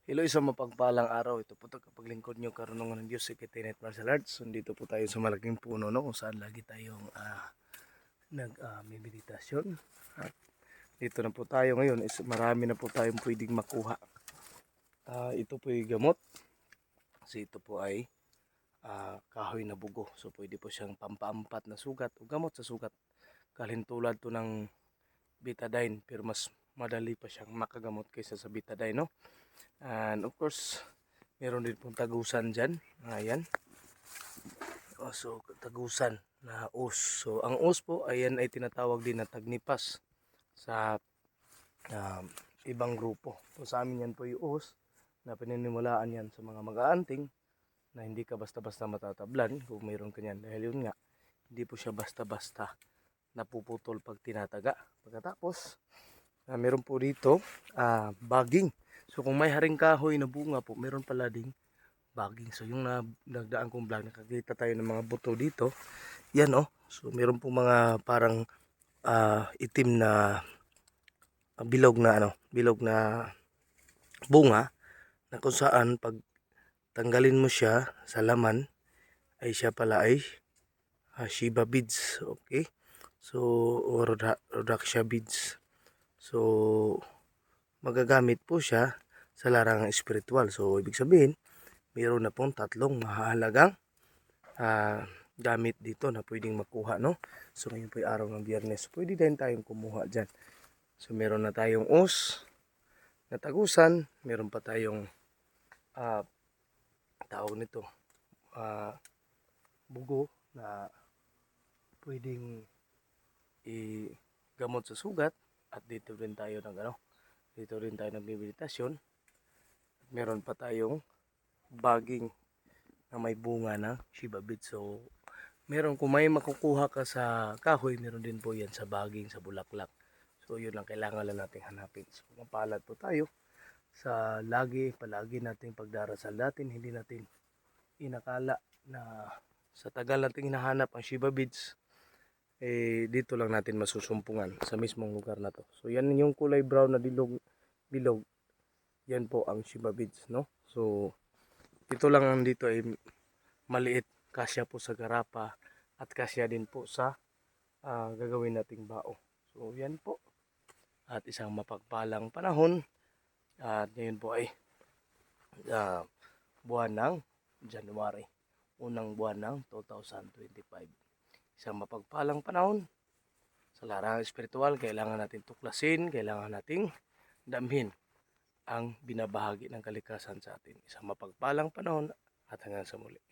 Hello, isang mapagpalang araw. Ito po tagapaglingkod nyo karunungan ng Diyos, si Kitinet Martial Arts. Dito po tayo sa malaking puno, no, kung saan lagi tayong nag-meditasyon. At dito na po tayo ngayon, is marami na po tayong pwedeng makuha. Ito po yung gamot. Kasi ito po ay kahoy na bugo. So pwede po siyang pampaampat na sugat o gamot sa sugat. Kalintulad to ng betadine, pero mas madali pa siyang makagamot kaysa sa betadine, no? And of course, meron din pong tagusan dyan. Ayan. So, tagusan na os. So, ang os po, ayan ay tinatawag din na tagnipas sa ibang grupo. So, sa amin yan po yung os na pininimulaan yan sa mga mag-aanting na hindi ka basta-basta matatablan kung mayroon ka yan. Dahil yun nga, hindi po siya basta-basta napuputol pag tinataga. Pagkatapos, meron po dito baging. So kung may haring kahoy na bunga po, meron pala ding baging. So yung nagdaan kong vlog, nakakita tayo ng mga buto dito. Yan oh. So meron po mga parang itim na bilog na bunga na kung saan pag tanggalin mo siya sa laman ay siya pala ay Shiba beads. Okay? So or Rhodacia beads. So magagamit po siya sa larangang espiritual. So, ibig sabihin, mayroon na pong tatlong mahalagang gamit dito na pwedeng makuha, no? So, ngayon po yung araw ng Biyernes. So, pwede din tayong kumuha dyan. So, meron na tayong os na tagusan. Meron pa tayong tawag nito, bugo na pwedeng igamot sa sugat. At dito rin tayo nag-meditasyon. Meron pa tayong baging na may bunga na Shiba bead. So, kung may makukuha ka sa kahoy, meron din po yan sa baging, sa bulaklak. So, yun lang kailangan lang natin hanapin. So, mapalad po tayo sa palagi nating pagdarasal natin. Hindi natin inakala na sa tagal nating hinahanap ang Shiba beads, dito lang natin masusumpungan sa mismong lugar na to. So yan yung kulay brown na bilog, yan po ang Shiba beads, no? So ito lang ang dito ay maliit, kasya po sa garapa at kasya din po sa gagawin nating bao. So yan po, at isang mapagpalang panahon. At ngayon po ay buwan ng January, unang buwan ng 2025. Isang mapagpalang panahon. Sa larangang espiritual, kailangan natin tuklasin, kailangan nating damhin ang binabahagi ng kalikasan sa atin. Isang mapagpalang panahon at hanggang sa muli.